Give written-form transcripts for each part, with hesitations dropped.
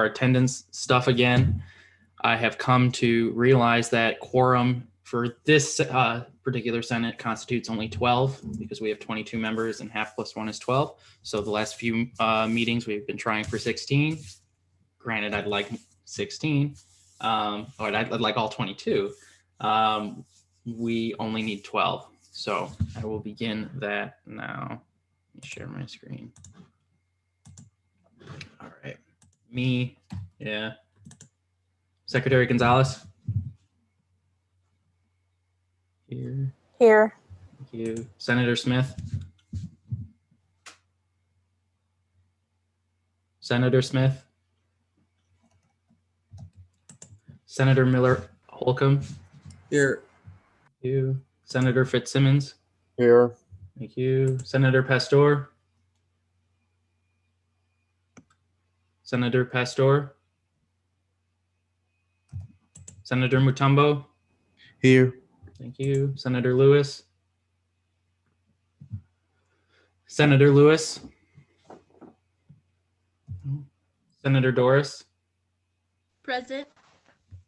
our attendance stuff again. I have come to realize that quorum for this particular Senate constitutes only 12 because we have 22 members and half plus one is 12. So the last few meetings we've been trying for 16. Granted, I'd like 16, or I'd like all 22. We only need 12. So I will begin that now. Let me share my screen. All right. Me, yeah. Secretary Gonzalez. Here. Here. Thank you. Senator Smith. Senator Smith. Senator Miller Holcomb. Here. Thank you. Senator Fitzsimmons. Here. Thank you. Senator Pastor. Senator Pastor. Senator Mutombo. Here. Thank you. Senator Lewis. Senator Lewis. Senator Doris. Present.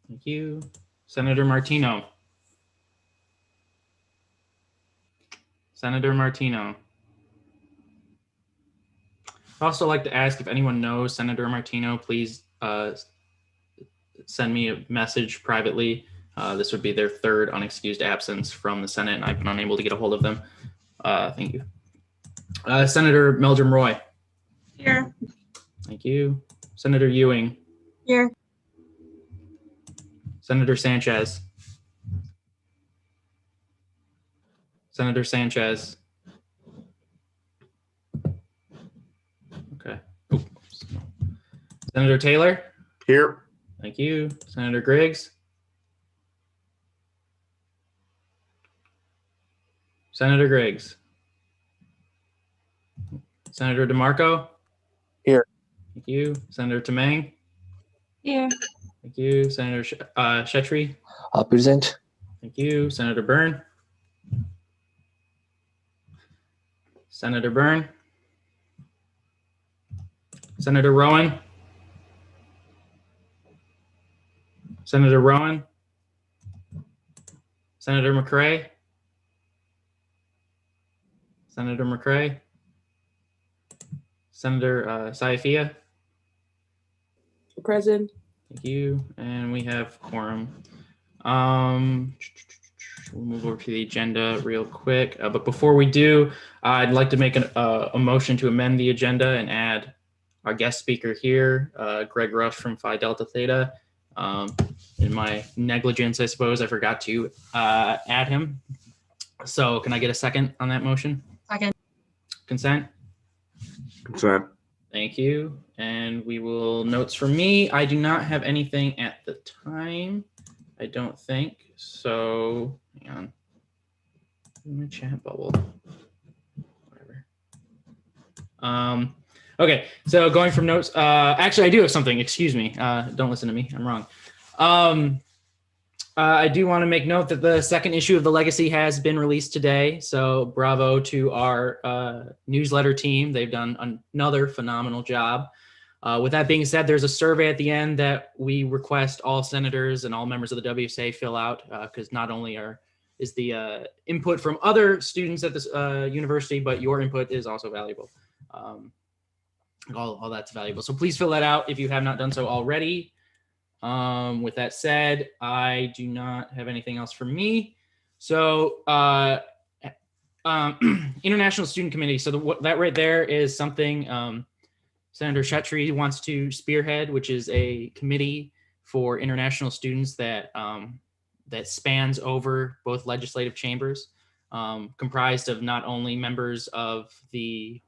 Thank you. Senator Martino. Senator Martino. I'd also like to ask if anyone knows Senator Martino, please send me a message privately. This would be their third unexcused absence from the Senate, and I've been unable to get a hold of them. Thank you. Senator Meldrum Roy. Here. Thank you. Senator Ewing. Here. Senator Sanchez. Senator Sanchez. Okay. Oops. Senator Taylor. Here. Thank you. Senator Griggs. Senator Griggs. Senator DeMarco. Here. Thank you. Senator Tamang. Here. Thank you. Senator Shetry. Present. Thank you. Senator Byrne. Senator Byrne. Senator Rowan. Senator Rowan. Senator McCrae. Senator McCrae. Senator Saifia. Present. Thank you. And we have quorum. We'll move over to the agenda real quick. But before we do, I'd like to make a motion to amend the agenda and add our guest speaker here, Greg Rush from Phi Delta Theta. In my negligence, I suppose, I forgot to add him. So can I get a second on that motion? Second. Consent? Consent. Thank you. And we will, notes from me. I do not have anything at the time. I don't think. So hang on. In my chat bubble. Whatever. Okay, so going from notes, actually I do have something, excuse me. Don't listen to me, I'm wrong. I do want to make note that the second issue of The Legacy has been released today. So bravo to our newsletter team. They've done another phenomenal job. With that being said, there's a survey at the end that we request all senators and all members of the WSA fill out because not only is the input from other students at this university, but your input is also valuable. All that's valuable. So please fill that out if you have not done so already. With that said, I do not have anything else for me. So International Student Committee. So that right there is something Senator Shetry wants to spearhead, which is a committee for international students that that spans over both legislative chambers, comprised of not only members of the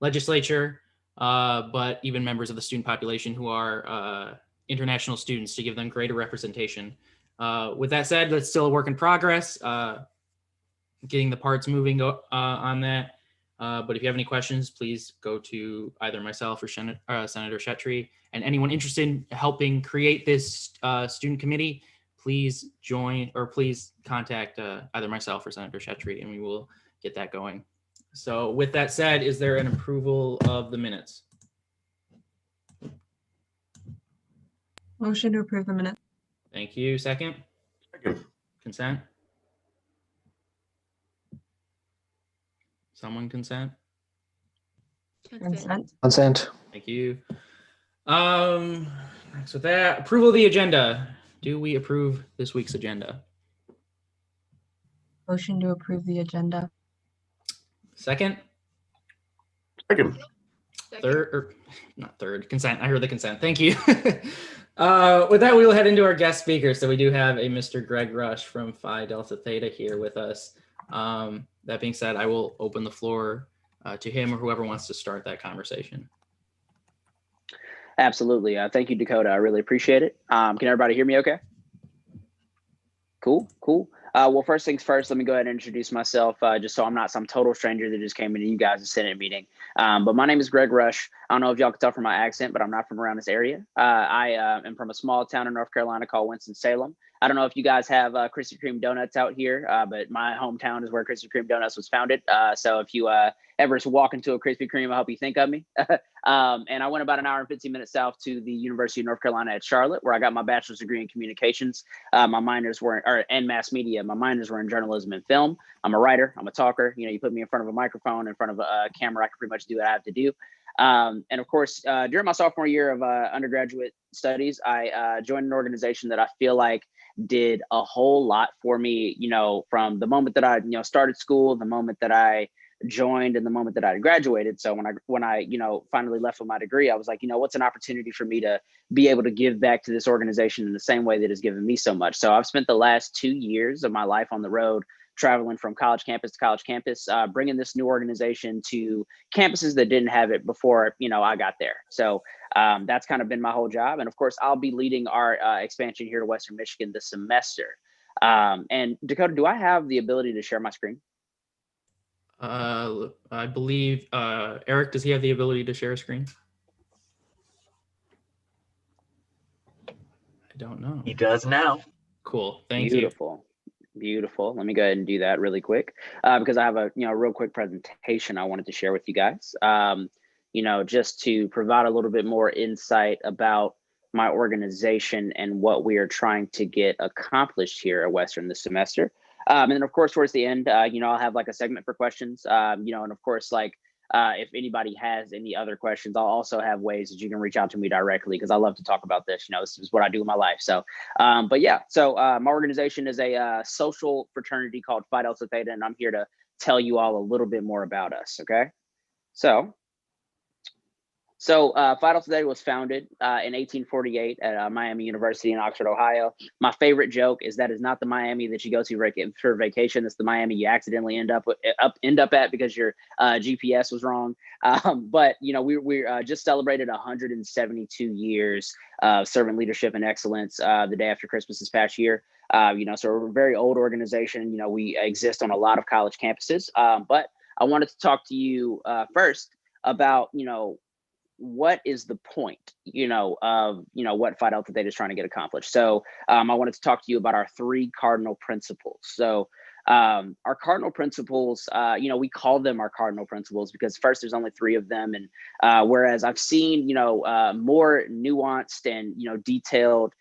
legislature, but even members of the student population who are international students to give them greater representation. With that said, that's still a work in progress, getting the parts moving on that. But if you have any questions, please go to either myself or Senator Shetry, and anyone interested in helping create this student committee, please join or please contact either myself or Senator Shetry, and we will get that going. So with that said, is there an approval of the minutes? Motion to approve the minutes. Thank you. Second? Second. Consent? Someone consent? Consent. Consent. Thank you. Next with that, approval of the agenda. Do we approve this week's agenda? Motion to approve the agenda. Second? Second. Third, or not third, consent. I heard the consent. Thank you. With that, we will head into our guest speaker. So we do have a Mr. Greg Rush from Phi Delta Theta here with us. That being said, I will open the floor to him or whoever wants to start that conversation. Absolutely. Thank you, Dakota. I really appreciate it. Can everybody hear me okay? Cool. Well, first things first, let me go ahead and introduce myself just so I'm not some total stranger that just came into you guys' Senate meeting. But my name is Greg Rush. I don't know if y'all can tell from my accent, but I'm not from around this area. I am from a small town in North Carolina called Winston-Salem. I don't know if you guys have Krispy Kreme donuts out here, but my hometown is where Krispy Kreme donuts was founded. So if you ever walk into a Krispy Kreme, I hope you think of me. And I went about an hour and 15 minutes south to the University of North Carolina at Charlotte, where I got my bachelor's degree in communications. My minors were in mass media. My minors were in journalism and film. I'm a writer. I'm a talker. You know, you put me in front of a microphone, in front of a camera, I can pretty much do what I have to do. And of course, during my sophomore year of undergraduate studies, I joined an organization that I feel like did a whole lot for me, you know, from the moment that I, started school, the moment that I joined and the moment that I graduated. So when I, finally left with my degree, I was like, what's an opportunity for me to be able to give back to this organization in the same way that has given me so much. So I've spent the last 2 years of my life on the road, traveling from college campus to college campus, bringing this new organization to campuses that didn't have it before, I got there. So that's kind of been my whole job. And of course, I'll be leading our expansion here to Western Michigan this semester. And Dakota, do I have the ability to share my screen? I believe, Eric, does he have the ability to share a screen? I don't know. He does now. Cool. Thank you. Beautiful. Let me go ahead and do that really quick because I have a real quick presentation I wanted to share with you guys. Just to provide a little bit more insight about my organization and what we are trying to get accomplished here at Western this semester. And then of course, towards the end, I'll have like a segment for questions, and of course, like if anybody has any other questions, I'll also have ways that you can reach out to me directly because I love to talk about this. This is what I do in my life. So, but yeah, so my organization is a social fraternity called Phi Delta Theta, and I'm here to tell you all a little bit more about us. Okay, so Phi Delta Theta was founded in 1848 at Miami University in Oxford, Ohio. My favorite joke is that is not the Miami that you go to for vacation. It's the Miami you accidentally end up at because your GPS was wrong. But we just celebrated 172 years of servant leadership and excellence the day after Christmas this past year. So we're a very old organization. We exist on a lot of college campuses. But I wanted to talk to you first about what is the point, of, what Phi Delta Theta is trying to get accomplished. So I wanted to talk to you about our 3 cardinal principles. So our cardinal principles, we call them our cardinal principles because first there's only 3 of them. And whereas I've seen, more nuanced and, detailed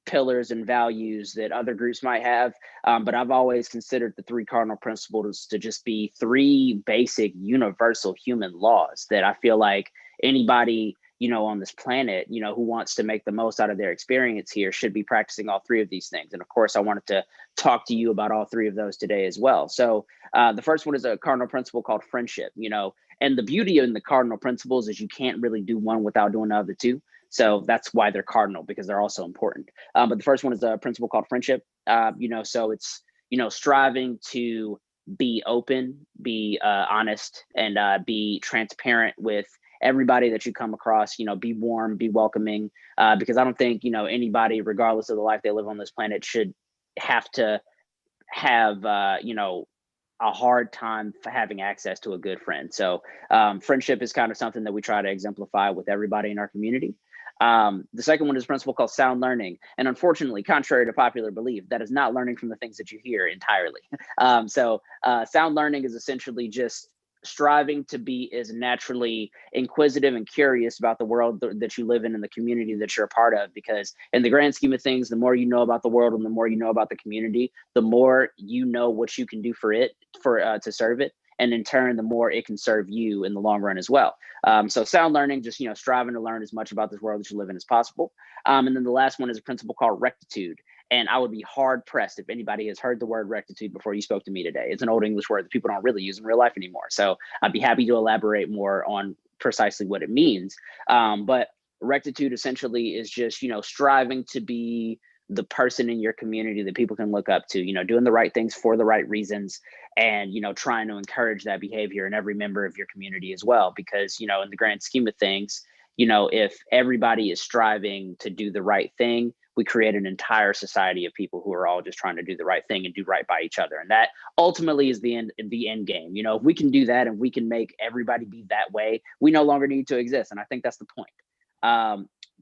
pillars and values that other groups might have. But I've always considered the 3 cardinal principles to just be 3 basic universal human laws that I feel like anybody, on this planet, who wants to make the most out of their experience here should be practicing all 3 of these things. And of course, I wanted to talk to you about all 3 of those today as well. So the first one is a cardinal principle called friendship, and the beauty in the cardinal principles is you can't really do one without doing the other 2. So that's why they're cardinal, because they're also important. But the first one is a principle called friendship. So it's, striving to be open, be honest, and be transparent with everybody that you come across, be warm, be welcoming, because I don't think, anybody, regardless of the life they live on this planet, should have to have, a hard time for having access to a good friend. So friendship is kind of something that we try to exemplify with everybody in our community. The second one is a principle called sound learning. And unfortunately, contrary to popular belief, that is not learning from the things that you hear entirely. So sound learning is essentially just striving to be as naturally inquisitive and curious about the world that you live in and the community that you're a part of, because in the grand scheme of things, the more you know about the world and the more you know about the community, the more you know what you can do for it, to serve it. And in turn, the more it can serve you in the long run as well. So sound learning, just, striving to learn as much about this world that you live in as possible. And then the last one is a principle called rectitude. And I would be hard pressed if anybody has heard the word rectitude before you spoke to me today. It's an old English word that people don't really use in real life anymore. So I'd be happy to elaborate more on precisely what it means. But rectitude essentially is just, striving to be the person in your community that people can look up to, doing the right things for the right reasons, and, trying to encourage that behavior in every member of your community as well. Because, in the grand scheme of things, if everybody is striving to do the right thing, we create an entire society of people who are all just trying to do the right thing and do right by each other. And that ultimately is the end game. If we can do that and we can make everybody be that way, we no longer need to exist. And I think that's the point.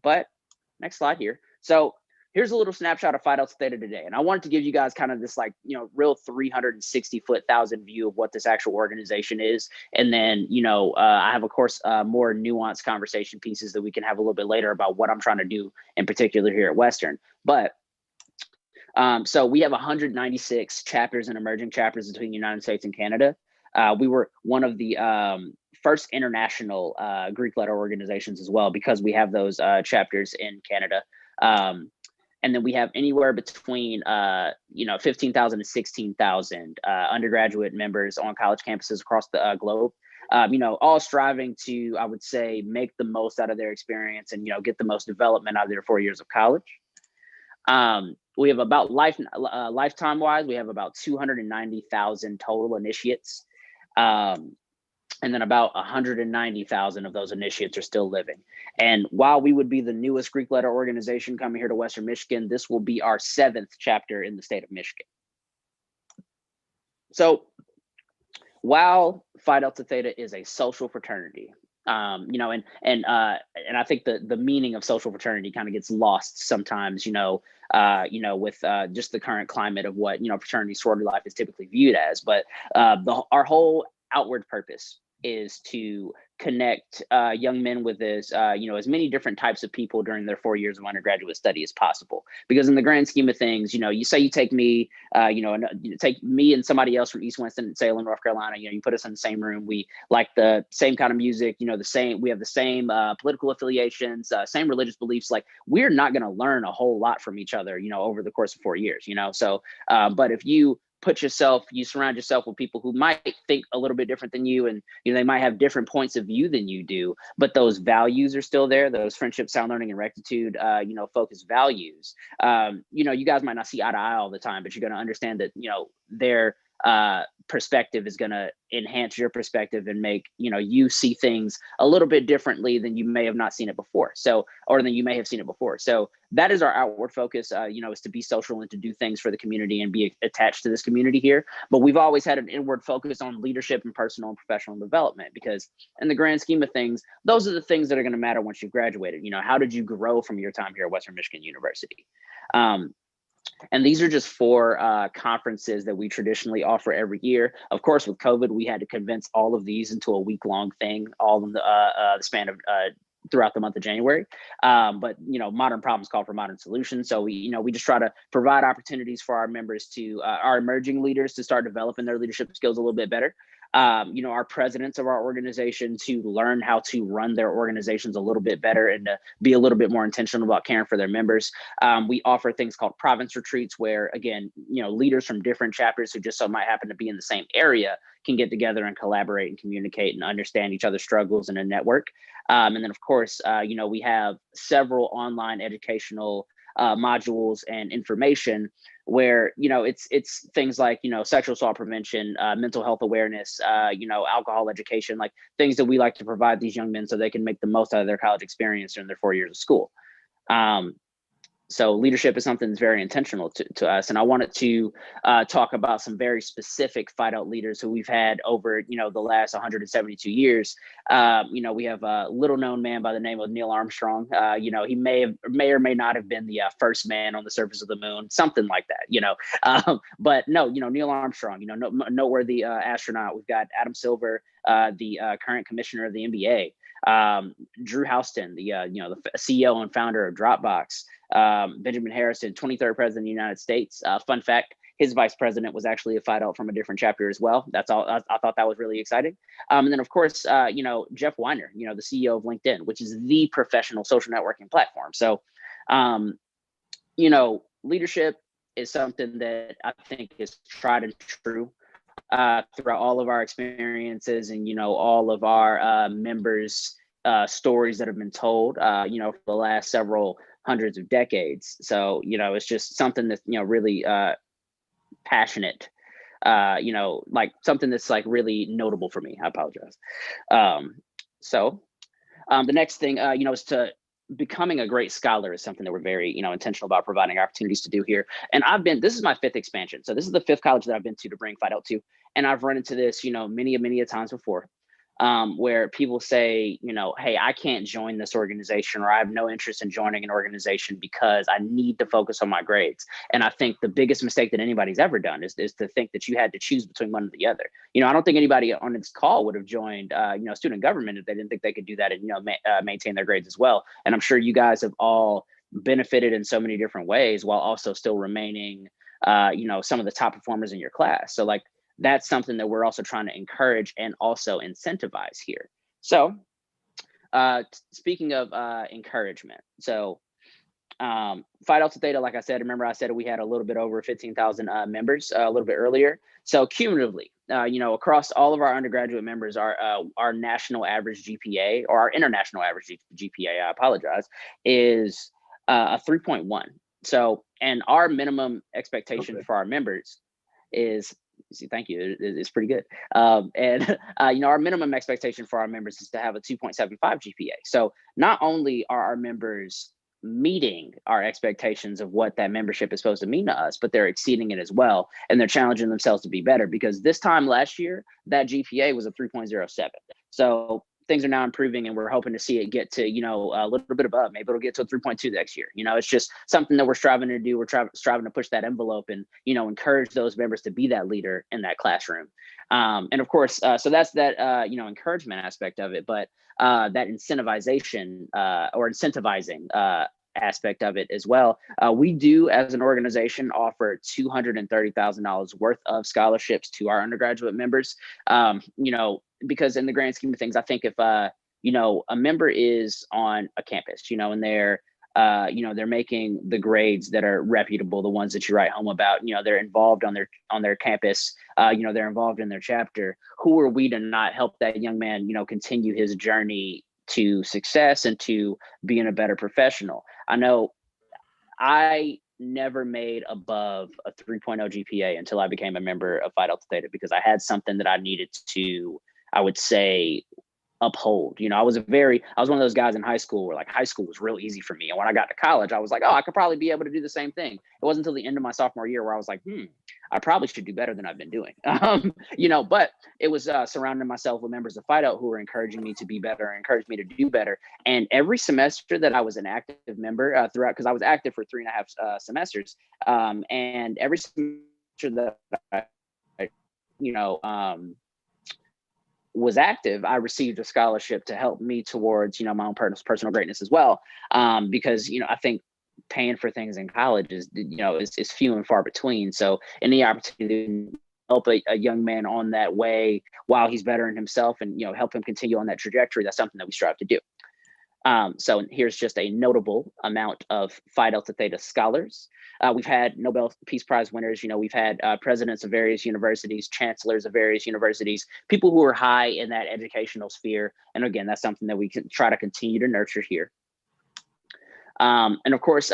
But next slide here. So here's a little snapshot of Phi Delta Theta today. And I wanted to give you guys kind of this real 360,000 view of what this actual organization is. And then, I have, of course, more nuanced conversation pieces that we can have a little bit later about what I'm trying to do in particular here at Western. But so we have 196 chapters and emerging chapters between the United States and Canada. We were one of the first international Greek letter organizations as well, because we have those chapters in Canada. And then we have anywhere between 15,000 to 16,000 undergraduate members on college campuses across the globe. All striving to, I would say, make the most out of their experience and get the most development out of their 4 years of college. We have about lifetime wise, we have about 290,000 total initiates. And then about 190,000 of those initiates are still living. And while we would be the newest Greek letter organization coming here to Western Michigan, this will be our 7th chapter in the state of Michigan. So while Phi Delta Theta is a social fraternity, and I think the meaning of social fraternity kind of gets lost sometimes, with just the current climate of what, fraternity sorority life is typically viewed as. But our whole outward purpose is to connect young men with as many different types of people during their 4 years of undergraduate study as possible. Because in the grand scheme of things, you say you take me, take me and somebody else from East Winston-Salem, North Carolina, you put us in the same room. We like the same kind of music, we have the same political affiliations, same religious beliefs. Like, we're not going to learn a whole lot from each other, over the course of 4 years, So, but if you surround yourself with people who might think a little bit different than you, and they might have different points of view than you do, but those values are still there, those friendship, sound learning, and rectitude focused values. You guys might not see eye to eye all the time, but you're going to understand that their perspective is going to enhance your perspective and make you see things a little bit differently than you may have not seen it before, or than you may have seen it before. So that is our outward focus, is to be social and to do things for the community and be attached to this community here. But we've always had an inward focus on leadership and personal and professional development, because in the grand scheme of things, those are the things that are going to matter once you've graduated. How did you grow from your time here at Western Michigan University? And these are just 4 conferences that we traditionally offer every year. Of course, with COVID, we had to condense all of these into a week-long thing, all in the span of throughout the month of January. But modern problems call for modern solutions. So we just try to provide opportunities for our members to our emerging leaders to start developing their leadership skills a little bit better. Our presidents of our organization to learn how to run their organizations a little bit better and to be a little bit more intentional about caring for their members. We offer things called province retreats where, again, leaders from different chapters who just so might happen to be in the same area can get together and collaborate and communicate and understand each other's struggles in a network. And then, of course, we have several online educational modules and information where it's things like sexual assault prevention, mental health awareness, alcohol education, like things that we like to provide these young men so they can make the most out of their college experience during their 4 years of school. So leadership is something that's very intentional to us. And I wanted to talk about some very specific Fight Out leaders who we've had over, the last 172 years. We have a little known man by the name of Neil Armstrong. He may or may not have been the first man on the surface of the moon, something like that, but no, Neil Armstrong, noteworthy astronaut. We've got Adam Silver, the current commissioner of the NBA. Drew Houston, the CEO and founder of Dropbox. Benjamin Harrison, 23rd president of the United States. Fun fact, his vice president was actually a Fight Out from a different chapter as well. That's all. I thought that was really exciting. And then of course, Jeff Weiner, the CEO of LinkedIn, which is the professional social networking platform. So, leadership is something that I think is tried and true throughout all of our experiences and, all of our members' stories that have been told, for the last several hundreds of decades. So, it's just something that's, really passionate, like something that's like really notable for me. I apologize. The next thing, is to becoming a great scholar is something that we're very, intentional about providing opportunities to do here. And this is my 5th expansion. So this is the 5th college that I've been to bring Fight Out to. And I've run into this, many a times before, where people say, hey, I can't join this organization, or I have no interest in joining an organization because I need to focus on my grades. And I think the biggest mistake that anybody's ever done is to think that you had to choose between one or the other. I don't think anybody on this call would have joined, student government if they didn't think they could do that and, maintain their grades as well. And I'm sure you guys have all benefited in so many different ways while also still remaining, some of the top performers in your class. So like, that's something that we're also trying to encourage and also incentivize here. So speaking of encouragement, so Fight Out to THETA, like I said, remember I said we had a little bit over 15,000 members a little bit earlier. So cumulatively, across all of our undergraduate members, our national average GPA, or our international average GPA, I apologize, is a 3.1. So, and our minimum expectation for our members is, thank you, it's pretty good. Our minimum expectation for our members is to have a 2.75 GPA. So not only are our members meeting our expectations of what that membership is supposed to mean to us, but they're exceeding it as well. And they're challenging themselves to be better, because this time last year, that GPA was a 3.07. So things are now improving, and we're hoping to see it get to, a little bit above. Maybe it'll get to a 3.2 next year. It's just something that we're striving to do. We're striving to push that envelope and, encourage those members to be that leader in that classroom. And of course, so that's that, encouragement aspect of it, but that incentivization or incentivizing aspect of it as well. We do, as an organization, offer $230,000 worth of scholarships to our undergraduate members. Because in the grand scheme of things, I think if a member is on a campus, and they're making the grades that are reputable, the ones that you write home about, they're involved on their campus, they're involved in their chapter. Who are we to not help that young man, continue his journey to success and to being a better professional? I know I never made above a 3.0 GPA until I became a member of Fight Out to THETA, because I had something that I needed to, I would say, uphold. I was one of those guys in high school where like high school was real easy for me. And when I got to college, I was like, oh, I could probably be able to do the same thing. It wasn't until the end of my sophomore year where I was like, I probably should do better than I've been doing. But it was surrounding myself with members of Fight Out who were encouraging me to be better and encouraged me to do better. And every semester that I was an active member throughout, because I was active for 3.5 semesters, and every semester that I, was active, I received a scholarship to help me towards, my own personal greatness as well. Because, I think paying for things in college is, is few and far between. So any opportunity to help a young man on that way while he's bettering himself and, help him continue on that trajectory, that's something that we strive to do. So here's just a notable amount of Phi Delta Theta scholars. We've had Nobel Peace Prize winners. We've had presidents of various universities, chancellors of various universities, people who are high in that educational sphere. And again, that's something that we can try to continue to nurture here. And of course,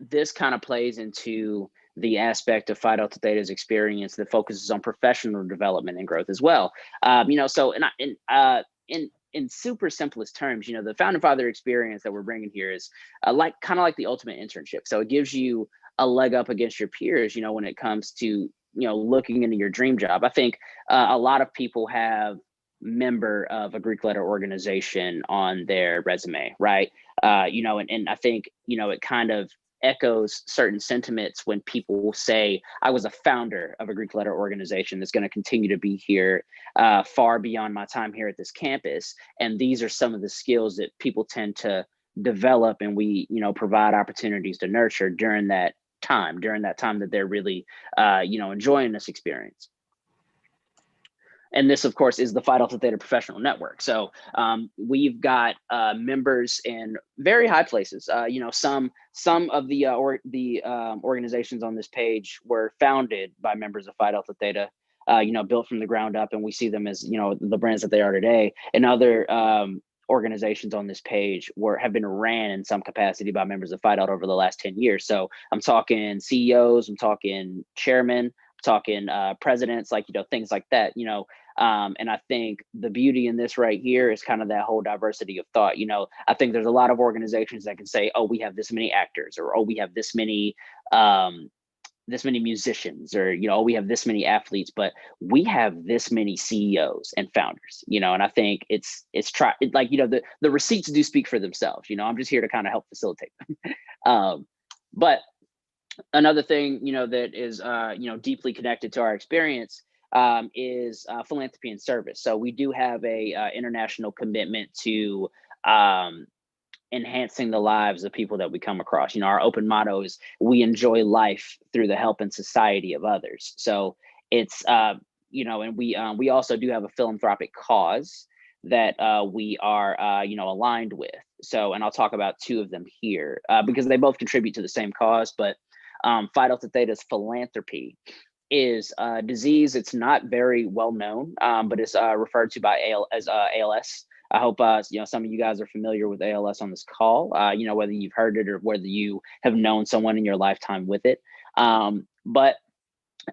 this kind of plays into the aspect of Phi Delta Theta's experience that focuses on professional development and growth as well. So in in super simplest terms, the founding father experience that we're bringing here is kind of like the ultimate internship. So it gives you a leg up against your peers, when it comes to, looking into your dream job. I think a lot of people have member of a Greek letter organization on their resume, right? And I think, it kind of echoes certain sentiments when people say, I was a founder of a Greek letter organization that's going to continue to be here far beyond my time here at this campus. And these are some of the skills that people tend to develop, and we, provide opportunities to nurture during that time that they're really, enjoying this experience. And this, of course, is the Phi Delta Theta Professional Network. So we've got members in very high places. Some of the organizations on this page were founded by members of Phi Delta Theta, built from the ground up, and we see them as, the brands that they are today. And other organizations on this page have been ran in some capacity by members of Phi Delta over the last 10 years. So I'm talking CEOs, I'm talking chairmen, talking presidents, things like that, and I think the beauty in this right here is kind of that whole diversity of thought. I think there's a lot of organizations that can say, oh, we have this many actors, or oh, we have this many musicians, or oh, we have this many athletes, but we have this many CEOs and founders, and I think the receipts do speak for themselves. I'm just here to kind of help facilitate them. But another thing, that is, deeply connected to our experience is philanthropy and service. So we do have a international commitment to enhancing the lives of people that we come across. Our open motto is, we enjoy life through the help and society of others. So it's, and we also do have a philanthropic cause that we are, aligned with. So, and I'll talk about two of them here because they both contribute to the same cause, but Phi Delta Theta's philanthropy is a disease. It's not very well known, but it's referred to by as ALS. I hope some of you guys are familiar with ALS on this call. Whether you've heard it or whether you have known someone in your lifetime with it. But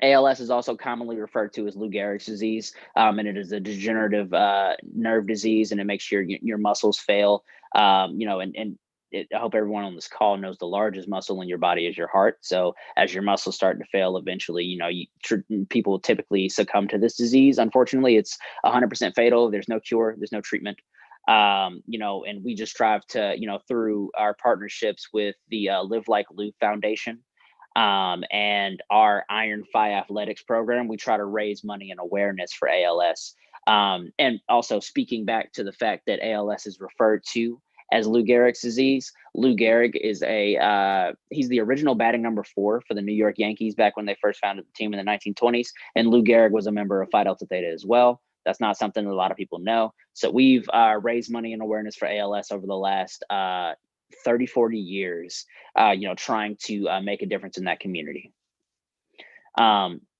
ALS is also commonly referred to as Lou Gehrig's disease, and it is a degenerative nerve disease, and it makes your muscles fail. I hope everyone on this call knows the largest muscle in your body is your heart. So as your muscles start to fail, eventually, people typically succumb to this disease. Unfortunately, it's 100% fatal. There's no cure. There's no treatment. And we just strive to, through our partnerships with the Live Like Lou Foundation and our Iron Phi Athletics program, we try to raise money and awareness for ALS. And also speaking back to the fact that ALS is referred to as Lou Gehrig's disease. Lou Gehrig is he's the original batting number 4 for the New York Yankees back when they first founded the team in the 1920s. And Lou Gehrig was a member of Phi Delta Theta as well. That's not something that a lot of people know. So we've raised money and awareness for ALS over the last 30, 40 years, trying to make a difference in that community.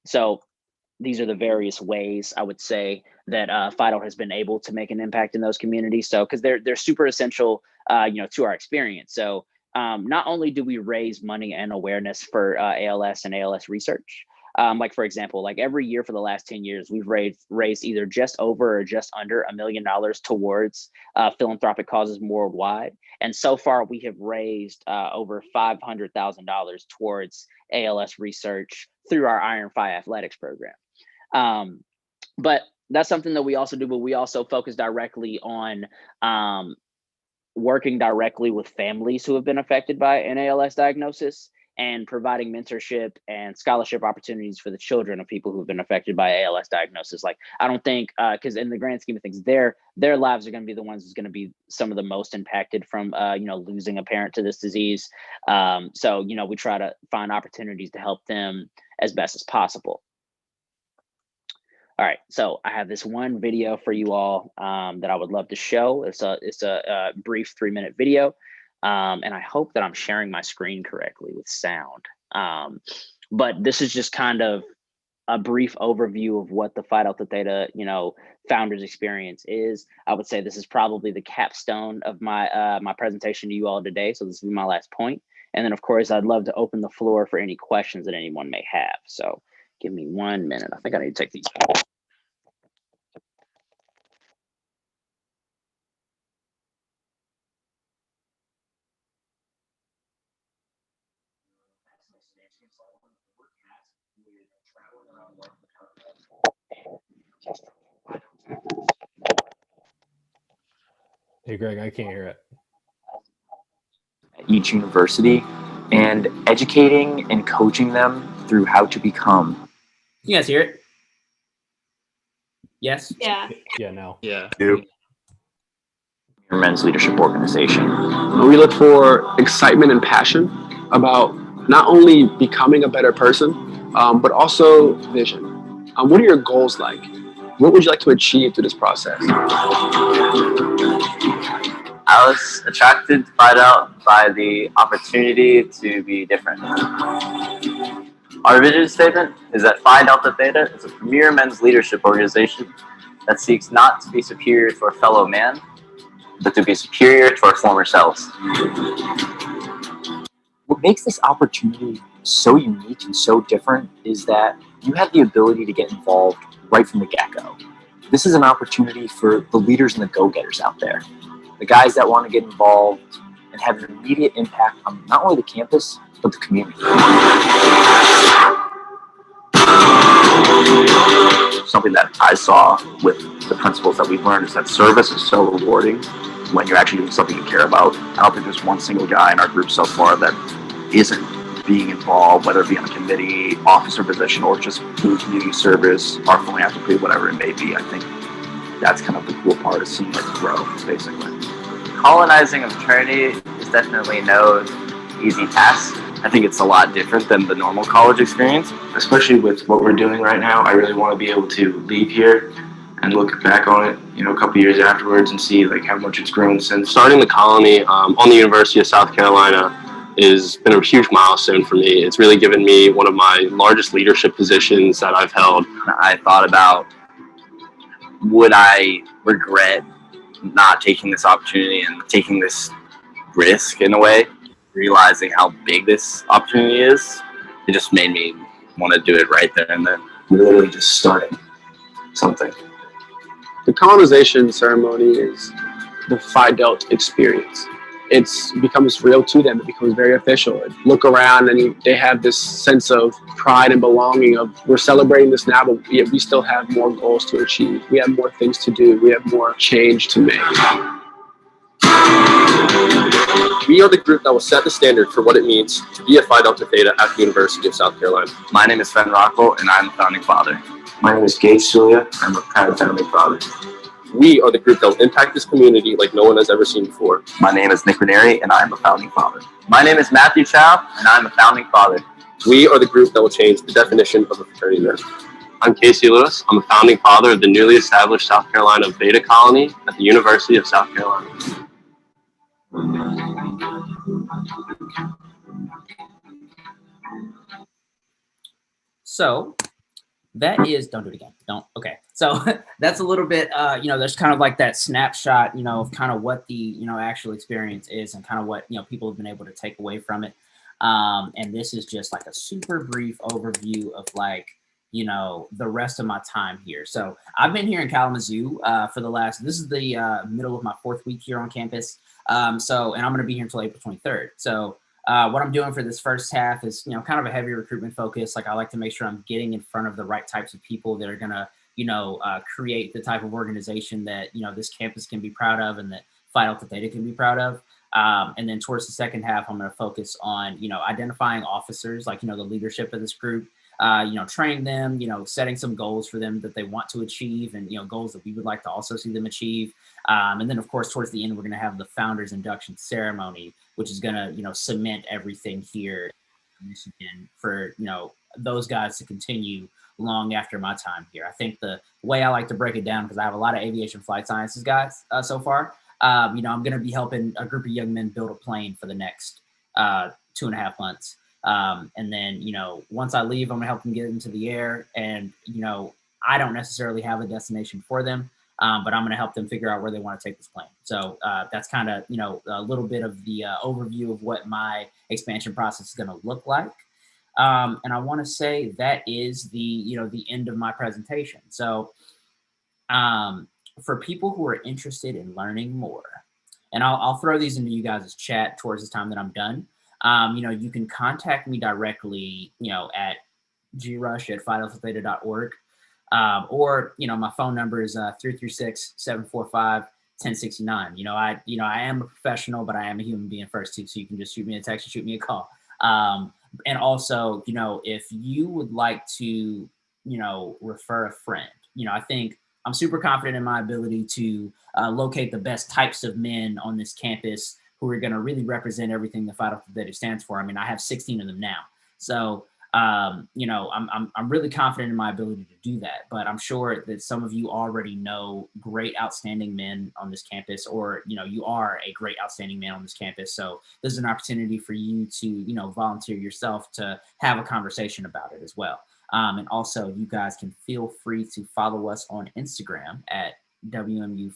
So these are the various ways I would say that Phi Delta has been able to make an impact in those communities. So, because they're super essential, to our experience. So, not only do we raise money and awareness for ALS and ALS research, for example, every year for the last 10 years, we've raised either just over or just under $1 million towards philanthropic causes worldwide. And so far, we have raised over $500,000 towards ALS research through our Iron Phi Athletics program. But that's something that we also do, but we also focus directly on working directly with families who have been affected by an ALS diagnosis and providing mentorship and scholarship opportunities for the children of people who've been affected by ALS diagnosis. I don't think, because in the grand scheme of things, their lives are going to be the ones that's going to be some of the most impacted from, losing a parent to this disease. So, we try to find opportunities to help them as best as possible. All right, so I have this one video for you all that I would love to show. It's a brief 3-minute video, and I hope that I'm sharing my screen correctly with sound. But this is just kind of a brief overview of what the Phi Delta Theta, founders experience is. I would say this is probably the capstone of my my presentation to you all today. So this will be my last point. And then, of course, I'd love to open the floor for any questions that anyone may have. So give me 1 minute. I think I need to take these. Hey, Greg, I can't hear it. Each university and educating and coaching them through how to become. You guys hear it? Yes. Yeah. Yeah, now. Yeah. You. Your men's leadership organization. We look for excitement and passion about not only becoming a better person, but also vision. What are your goals like? What would you like to achieve through this process? I was attracted to PHILANTHROPIST by the opportunity to be different. Our vision statement is that Phi Delta Theta is a premier men's leadership organization that seeks not to be superior to our fellow man, but to be superior to our former selves. What makes this opportunity so unique and so different is that you have the ability to get involved right from the get-go. This is an opportunity for the leaders and the go-getters out there, the guys that want to get involved and have an immediate impact on not only the campus, but the community. Something that I saw with the principles that we've learned is that service is so rewarding when you're actually doing something you care about. I don't think there's one single guy in our group so far that isn't being involved, whether it be on a committee, officer position, or just doing community service, or philanthropy, whatever it may be. I think that's kind of the cool part of seeing it grow, basically. Colonizing a fraternity is definitely no easy task. I think it's a lot different than the normal college experience. Especially with what we're doing right now, I really want to be able to leave here and look back on it, a couple years afterwards and see like how much it's grown since. Starting the colony on the University of South Carolina has been a huge milestone for me. It's really given me one of my largest leadership positions that I've held. I thought about, would I regret not taking this opportunity and taking this risk in a way, realizing how big this opportunity is. It just made me want to do it right there and then. We're literally just starting something. The colonization ceremony is the Phi Delta experience. It becomes real to them. It becomes very official. Look around and they have this sense of pride and belonging of we're celebrating this now, but we still have more goals to achieve. We have more things to do. We have more change to make. We are the group that will set the standard for what it means to be a Phi Delta Theta at the University of South Carolina. My name is Sven Rockwell, and I'm the founding father. My name is Gates Julia. I'm a proud founding father. We are the group that will impact this community like no one has ever seen before. My name is Nick Ranieri, and I am a founding father. My name is Matthew Chow, and I'm a founding father. We are the group that will change the definition of a fraternity man. I'm Casey Lewis. I'm a founding father of the newly established South Carolina Beta Colony at the University of South Carolina. So that is, don't do it again. Don't. Okay. So that's a little bit, there's kind of like that snapshot, of kind of what the, actual experience is and kind of what, people have been able to take away from it. And this is just like a super brief overview of like, the rest of my time here. So I've been here in Kalamazoo this is the middle of my 4th week here on campus. And I'm going to be here until April 23rd. So what I'm doing for this first half is, kind of a heavy recruitment focus. Like I like to make sure I'm getting in front of the right types of people that are going to, create the type of organization that, this campus can be proud of and that Phi Delta Theta can be proud of. And then towards the second half, I'm going to focus on, identifying officers, like, the leadership of this group, training them, setting some goals for them that they want to achieve and, goals that we would like to also see them achieve. And then, of course, towards the end, we're going to have the founders induction ceremony, which is going to, cement everything here in Michigan for, those guys to continue long after my time here. I think the way I like to break it down, because I have a lot of aviation flight sciences guys so far, I'm going to be helping a group of young men build a plane for the next 2.5 months. And then, once I leave, I'm gonna help them get into the air and, I don't necessarily have a destination for them, but I'm gonna help them figure out where they want to take this plane. So that's kind of, a little bit of the overview of what my expansion process is gonna look like. And I want to say that is the, the end of my presentation. So for people who are interested in learning more, and I'll throw these into you guys' chat towards the time that I'm done. You can contact me directly, at grush@philatheta.org. Or, my phone number is 336-745-1069. I am a professional, but I am a human being first too. So you can just shoot me a text or shoot me a call. And also, if you would like to, refer a friend, I think I'm super confident in my ability to locate the best types of men on this campus who are going to really represent everything the Phi Delta Theta stands for. I mean, I have 16 of them now. So, I'm really confident in my ability to do that, but I'm sure that some of you already know great, outstanding men on this campus, or, you are a great, outstanding man on this campus. So this is an opportunity for you to, volunteer yourself to have a conversation about it as well. And also you guys can feel free to follow us on Instagram at WMU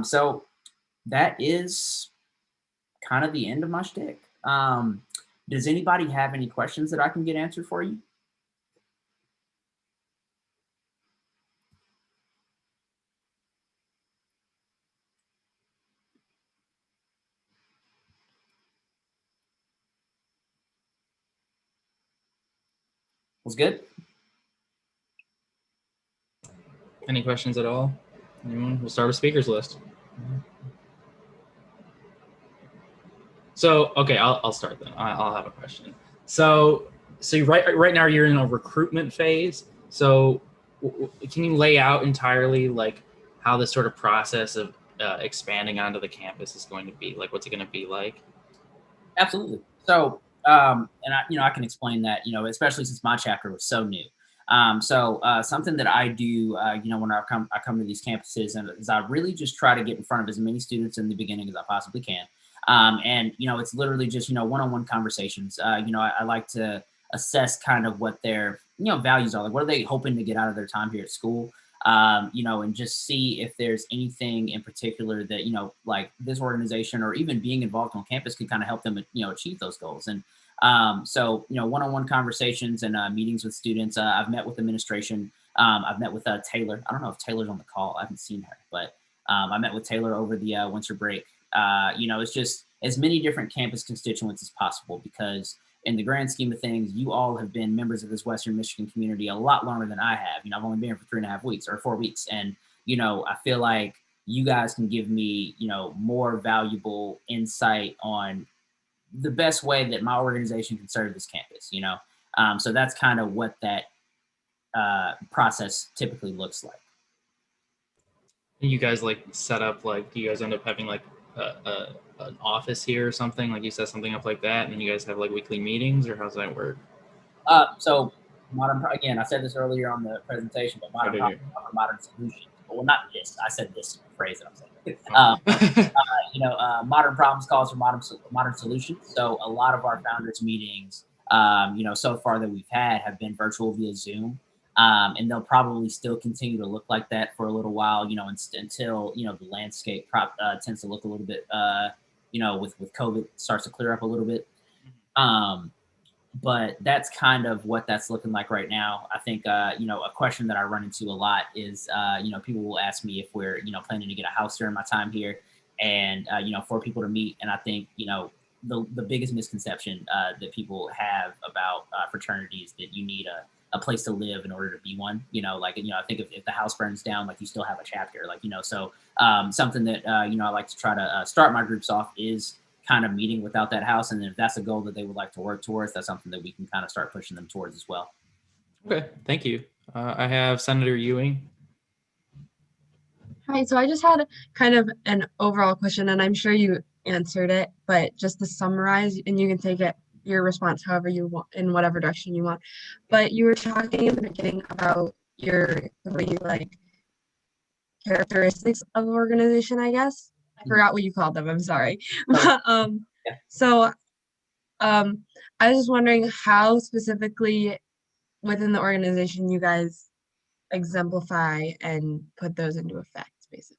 So that is kind of the end of my shtick. Does anybody have any questions that I can get answered for you? Was good? Any questions at all? Anyone? We'll start with speakers list. So, okay, I'll start then. I'll have a question. So right now you're in a recruitment phase. So can you lay out entirely like how this sort of process of expanding onto the campus is going to be? Like, what's it going to be like? Absolutely. So, and I can explain that, especially since my chapter was so new. Something that I do, when I come to these campuses, and is I really just try to get in front of as many students in the beginning as I possibly can. And it's literally just, one-on-one conversations. I like to assess kind of what their, values are. Like, what are they hoping to get out of their time here at school? And just see if there's anything in particular that, like this organization or even being involved on campus could kind of help them, achieve those goals. And one-on-one conversations and meetings with students. I've met with administration. I've met with Taylor. I don't know if Taylor's on the call. I haven't seen her, but I met with Taylor over the winter break. It's just as many different campus constituents as possible, because in the grand scheme of things, you all have been members of this Western Michigan community a lot longer than I have. I've only been here for 3.5 weeks or 4 weeks. And, I feel like you guys can give me, more valuable insight on the best way that my organization can serve this campus, So that's kind of what that process typically looks like. You guys like set up, like, do you guys end up having like an office here or something? Like, you set something up like that, and you guys have like weekly meetings, or how's that work? So again, I said this earlier on the presentation, but modern solutions. Well, not this. I said this phrase that I'm saying. Modern problems calls for modern solutions. So a lot of our founders meetings, so far that we've had have been virtual via Zoom. And they'll probably still continue to look like that for a little while, until, the landscape tends to look a little bit, with COVID starts to clear up a little bit. But that's kind of what that's looking like right now. I think, a question that I run into a lot is, people will ask me if we're, planning to get a house during my time here, and, for people to meet. And I think, the biggest misconception that people have about fraternities that you need a place to live in order to be one. I think if the house burns down, like, you still have a chapter, so something that, I like to try to start my groups off is kind of meeting without that house. And then if that's a goal that they would like to work towards, that's something that we can kind of start pushing them towards as well. Okay, thank you. I have Senator Ewing. Hi, so I just had kind of an overall question, and I'm sure you answered it, but just to summarize, and you can take it, your response however you want, in whatever direction you want. But you were talking in the beginning about the way you like characteristics of an organization, I guess. I forgot what you called them, I'm sorry. I was just wondering how specifically within the organization you guys exemplify and put those into effect, basically.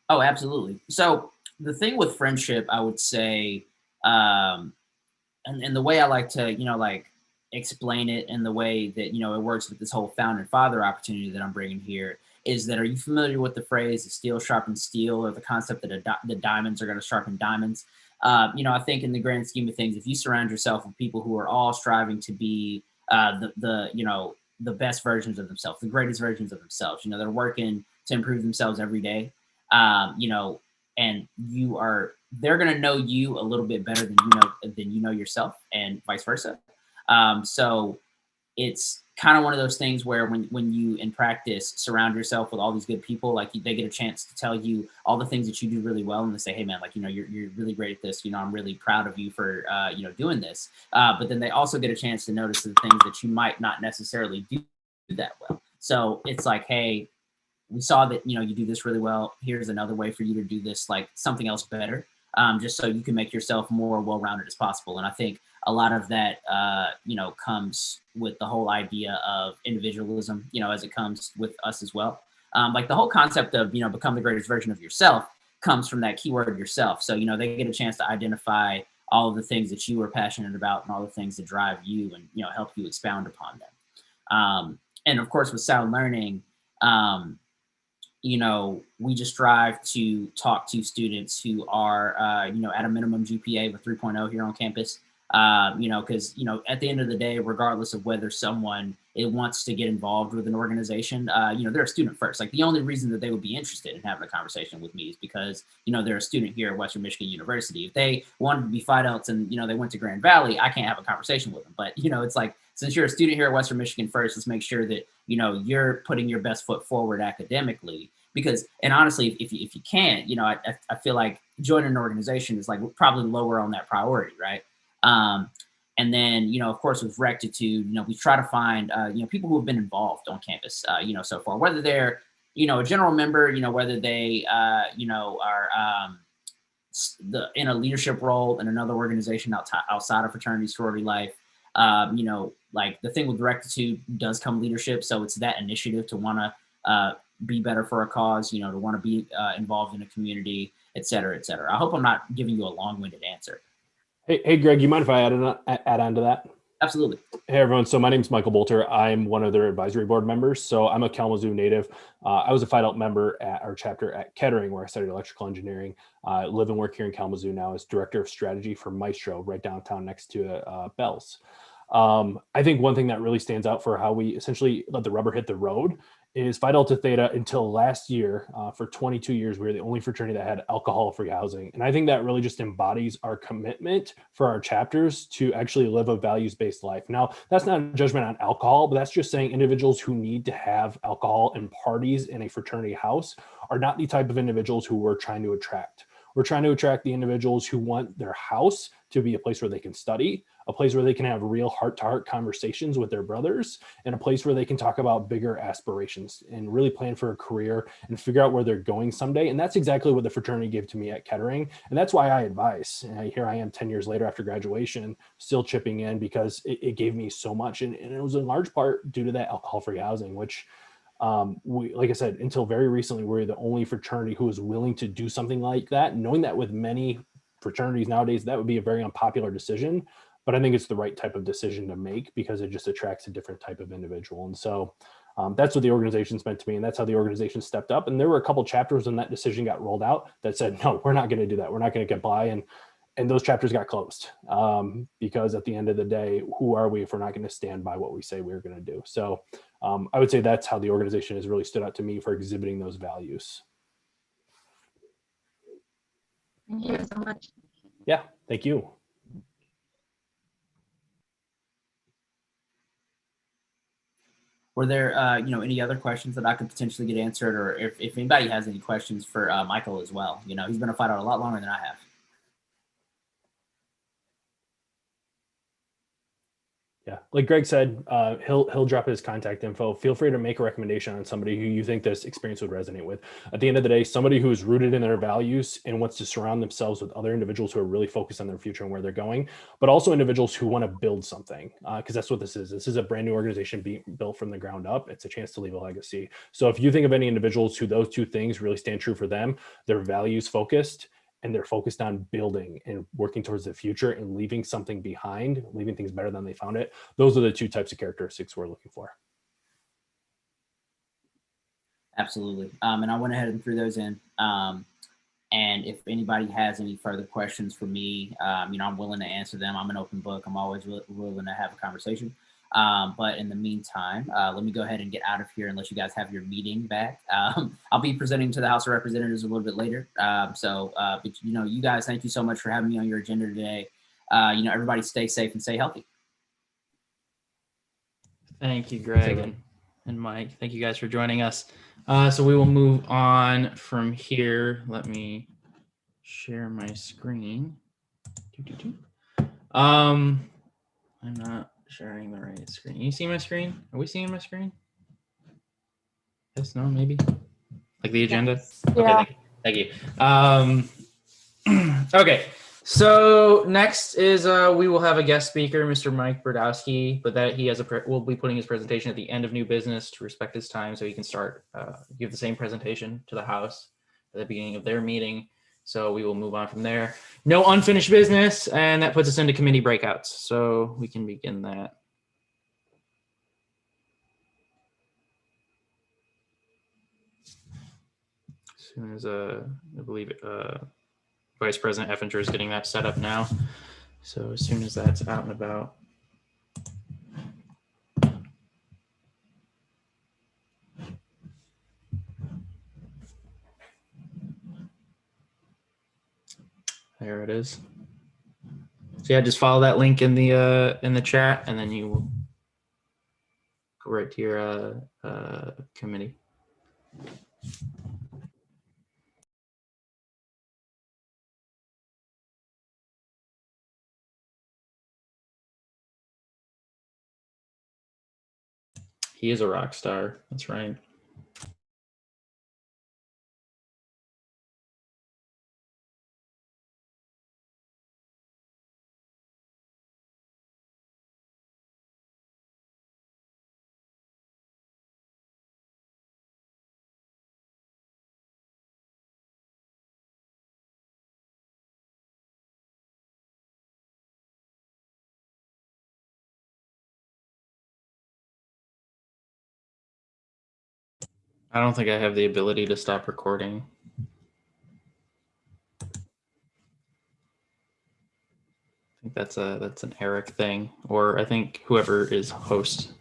Oh, absolutely. So the thing with friendship, I would say, and the way I like to, explain it, and the way that, it works with this whole founder father opportunity that I'm bringing here is that, are you familiar with the phrase steel sharpens steel, or the concept that the diamonds are going to sharpen diamonds? I think in the grand scheme of things, if you surround yourself with people who are all striving to be the best versions of themselves, the greatest versions of themselves, they're working to improve themselves every day, and they're going to know you a little bit better than you know yourself, and vice versa. So it's kind of one of those things where when you in practice surround yourself with all these good people, like they get a chance to tell you all the things that you do really well, and they say, hey man, like, you're really great at this, I'm really proud of you for doing this, but then they also get a chance to notice the things that you might not necessarily do that well. So it's like, hey, we saw that you do this really well, here's another way for you to do this, like something else better, just so you can make yourself more well-rounded as possible. And I think a lot of that comes with the whole idea of individualism, as it comes with us as well. Like the whole concept of become the greatest version of yourself comes from that keyword yourself. So they get a chance to identify all of the things that you are passionate about and all the things that drive you, and help you expound upon them. And of course with sound learning, we just strive to talk to students who are, at a minimum GPA of a 3.0 here on campus. Because, at the end of the day, regardless of whether someone wants to get involved with an organization, they're a student first. Like the only reason that they would be interested in having a conversation with me is because, they're a student here at Western Michigan University. If they wanted to be Phi Delts and, they went to Grand Valley, I can't have a conversation with them. But, it's like, since you're a student here at Western Michigan first, let's make sure that, you're putting your best foot forward academically. Because, and honestly, if you can't, I feel like joining an organization is like probably lower on that priority, right? And then, of course, with rectitude, we try to find, people who have been involved on campus, so far, whether they're, a general member, whether they, are in a leadership role in another organization outside of fraternity sorority life. Like the thing with rectitude does come leadership. So it's that initiative to want to be better for a cause, to want to be involved in a community, et cetera, et cetera. I hope I'm not giving you a long-winded answer. Hey, Greg, you mind if I add on to that? Absolutely. Hey, everyone. So my name is Michael Bolter. I'm one of their advisory board members. So I'm a Kalamazoo native. I was a Phi Delta member at our chapter at Kettering, where I studied electrical engineering. I live and work here in Kalamazoo now as director of strategy for Maestro, right downtown next to Bell's. I think one thing that really stands out for how we essentially let the rubber hit the road is Phi Delta Theta. Until last year, for 22 years, we were the only fraternity that had alcohol-free housing. And I think that really just embodies our commitment for our chapters to actually live a values-based life. Now, that's not a judgment on alcohol, but that's just saying individuals who need to have alcohol and parties in a fraternity house are not the type of individuals who we're trying to attract. We're trying to attract the individuals who want their house to be a place where they can study, a place where they can have real heart-to-heart conversations with their brothers, and a place where they can talk about bigger aspirations and really plan for a career and figure out where they're going someday. And that's exactly what the fraternity gave to me at Kettering. And that's why I advise. And here I am 10 years later after graduation, still chipping in because it gave me so much. And it was in large part due to that alcohol-free housing, which we, like I said, until very recently, we're the only fraternity who is willing to do something like that, knowing that with many fraternities nowadays, that would be a very unpopular decision. But I think it's the right type of decision to make because it just attracts a different type of individual. And so that's what the organization's meant to me. And that's how the organization stepped up. And there were a couple chapters when that decision got rolled out that said, no, we're not going to do that. We're not going to get by. And those chapters got closed because at the end of the day, who are we if we're not going to stand by what we say we're going to do? So I would say that's how the organization has really stood out to me for exhibiting those values. Thank you so much. Yeah, thank you. Were there, any other questions that I could potentially get answered, or if anybody has any questions for Michael as well? He's been a Phi Delta a lot longer than I have. Yeah, like Greg said, he'll drop his contact info. Feel free to make a recommendation on somebody who you think this experience would resonate with. At the end of the day, somebody who is rooted in their values and wants to surround themselves with other individuals who are really focused on their future and where they're going, but also individuals who want to build something, because that's what this is. This is a brand new organization being built from the ground up. It's a chance to leave a legacy. So if you think of any individuals who those two things really stand true for them, they're values focused, and they're focused on building and working towards the future and leaving something behind, leaving things better than they found it. Those are the two types of characteristics we're looking for. Absolutely. And I went ahead and threw those in. And if anybody has any further questions for me, I'm willing to answer them. I'm an open book. I'm always willing to have a conversation. But in the meantime, let me go ahead and get out of here and let you guys have your meeting back. I'll be presenting to the House of Representatives a little bit later. But you guys, thank you so much for having me on your agenda today. Everybody stay safe and stay healthy. Thank you, Greg and Mike. Thank you guys for joining us. So we will move on from here. Let me share my screen. I'm not sharing the right screen. You see my screen? Are we seeing my screen? Yes, no, maybe. Like the agenda? Yeah. Okay, thank you. Okay. So next is we will have a guest speaker, Mr. Mike Brodowski, but that he has will be putting his presentation at the end of new business to respect his time, so he can start give the same presentation to the House at the beginning of their meeting. So we will move on from there. No unfinished business, and that puts us into committee breakouts. So we can begin that. As soon as I believe Vice President Effinger is getting that set up now. So as soon as that's out and about. There it is. So yeah, just follow that link in the chat, and then you will go right to your committee. He is a rock star. That's right. I don't think I have the ability to stop recording. I think that's an Eric thing, or I think whoever is host